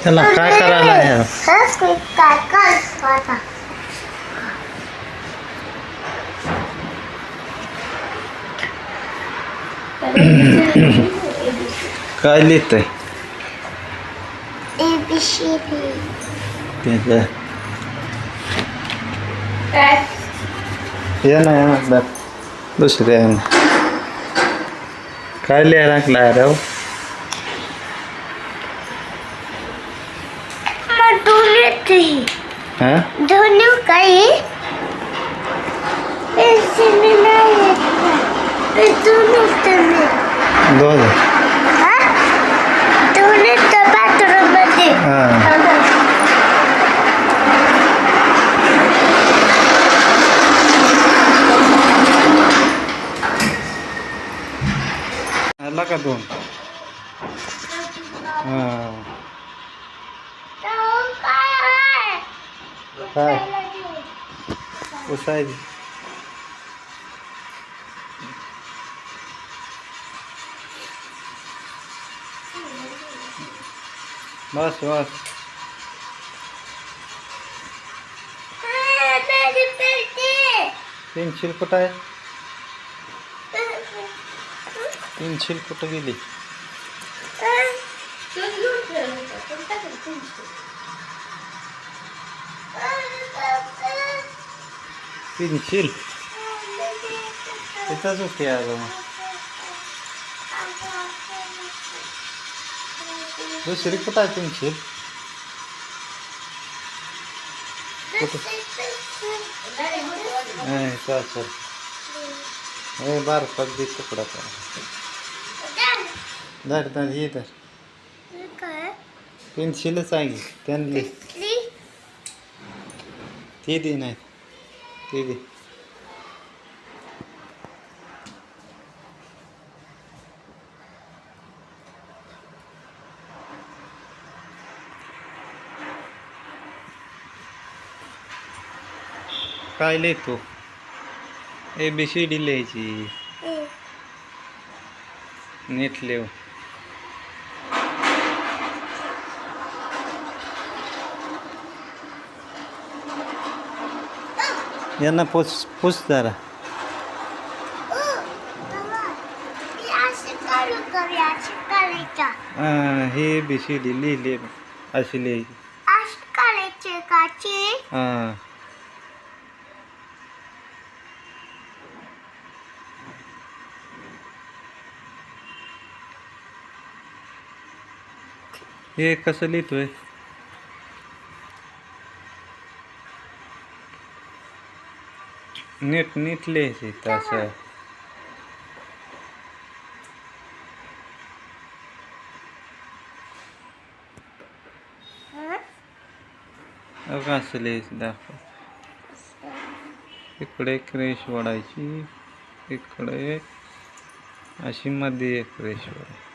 त्याला काय करायला आहे? काय लिहितंय त्याचं? हे नाही म्हटलं दुसऱ्या काय लिहायला लागलाय राव? हा दोन आला का दोन? काय पुसायची? बस बस पेन्सिल कुठं आहे? पेन्सिल कुठं गेली? पेन्सिल तिथंच होती अगं. मग दुसरी कुठं आहे पेन्सिल? सर हे बारकाच बी तुकडा धर धर हे धर. पेन्सिलच आहे त्यांनी ती दे नाही ती दे. काय लिहितो? ABCD लिहायची नीट लिव. यांना पुस जरा. हे ABCD लिहिले अशी लिहायची. हां हे कसं लिहितोय? नीट नीट लिहायची तसं. कसं लिहायचं दाखव. इकडे एक रेष ओढायची, इकडे अशी मध्ये एक रेष ओढायची.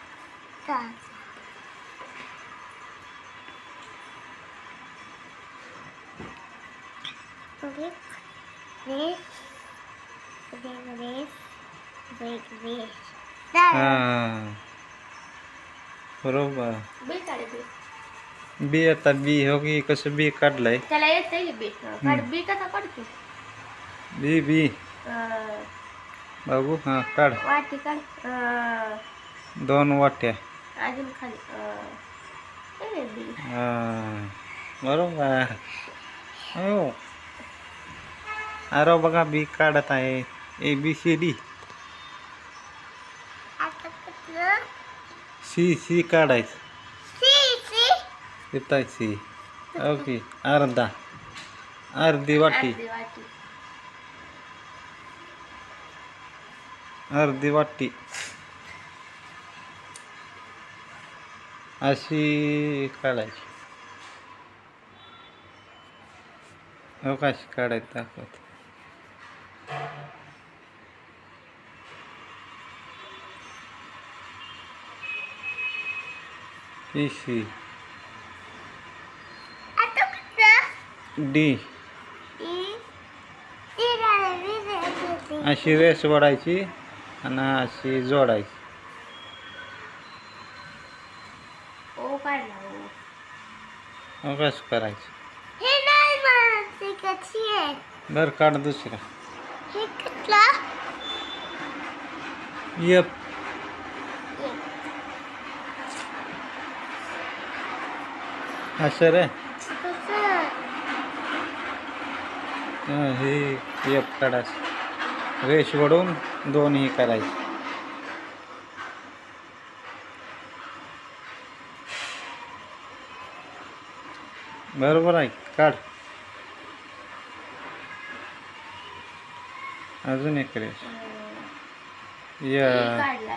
बरोबर. बी आता बी हो की कसं बी काढलंय त्याला येतंय बी. बी कसा काढतो? बी बी बाबू हा काढ. वाटी काढ. दोन वाट्या अजून खाली. बरोबर. हो अरे बघा बी काढत आहे. ABCD. सी काढायचं. येत आहे सी. ओके अर्धी वाटी. अर्धी वाटी अशी काढायची. हो कशी काढायची दाखवत. सी डी अशी रेस ओढायची आणि अशी जोडायची. काढला हो. मग कसं करायचं? हे नाही मला ते कशी आहे. बरं काढ दुसरा. हे कुठला? यप. असं रे. कसं? हे यप काढायचं. रेष वडून दोन्ही करायचे. बरोबर आहे, काढ. अजून एक रेष. या काढला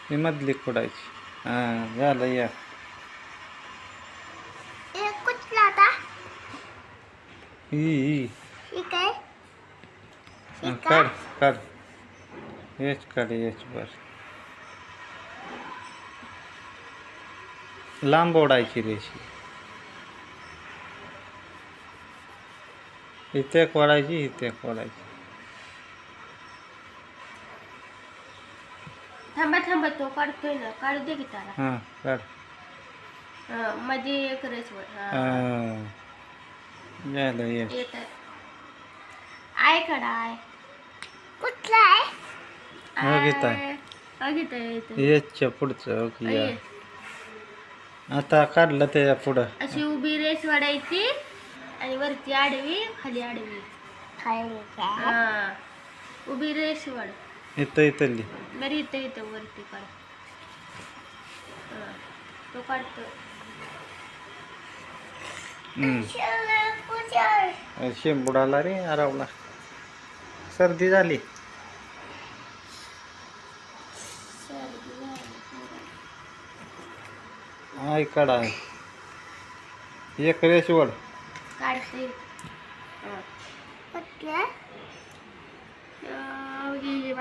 ही मधली खोडायची. हां झालं. या कुठला आता? ही ठीक आहे. काढ काढ. हेच काढ. हेच बर. लांब ओढायची रेषी. इथे खोडायची, इथे खोडायची. थांबा थांबा, तो काढतोय ना, काढू दे की त्याला. हां काढ. मध्ये एक रेसवर झालं. येस. येत आहे कडा आहे. कुठला आहे? बघित आहे. बघित आहे. येसच्या पुढचं ओके. या आता काढलं त्याच्या पुढं. अशी उभी रेस वाढायची आणि वरती आडवी, खाली आडवी. उभी रेस वाढ. इथं इथली. बरं इथं इथं वरती काढ. तो काढतो. शेंबुडाला रे आरावला. सर्दी झाली. हाय काढा. एक रेष वड काढते. माझी आहे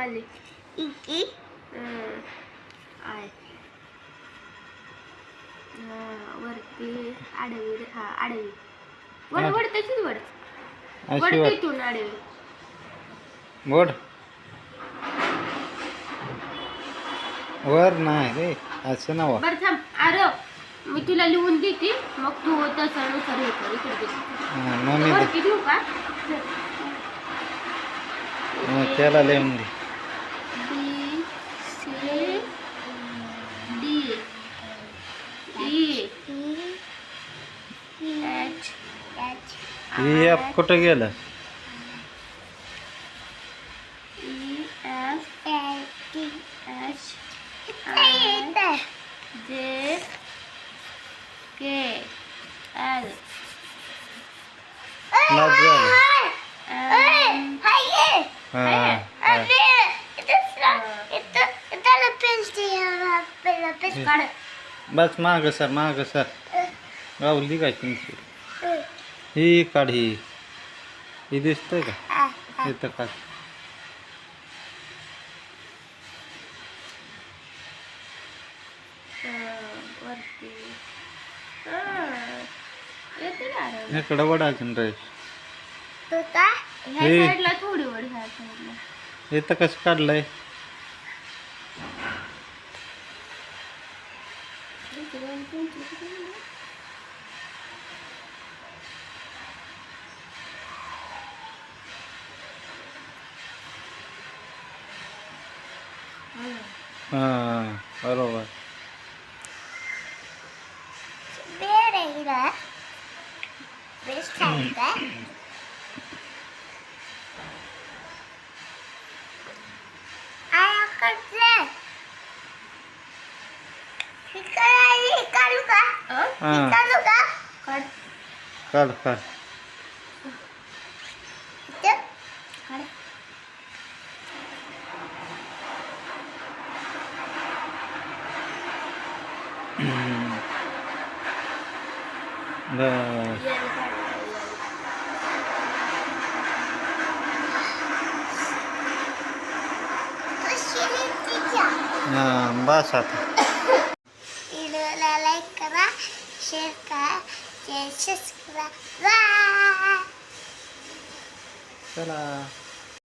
वरती आडवी. हा आडवी वड वड तशीच वड. वड तिथून आडवी वड. वर नाही रे, असं नाव. बरं थांब. अरे मी तुला लिहून देते, मग तू तसं हे कर. इकडे वरती लिहू का? त्याला लिहून दे. एफ कुठं गेलं? जे के एल. बस माग सर, माग सर. गावली काय तुमची? ही काढ. ही दिसतंय का? इथं काढ. इकडं वड अजून रेष. थोडी वड. ह्या साईडला इथं कसं काढलंय? हां बरोबर. काढ काढ. बस. हां बस आता. व्हिडिओला लाईक करा, शेअर करा, सबस्क्राईब. चला.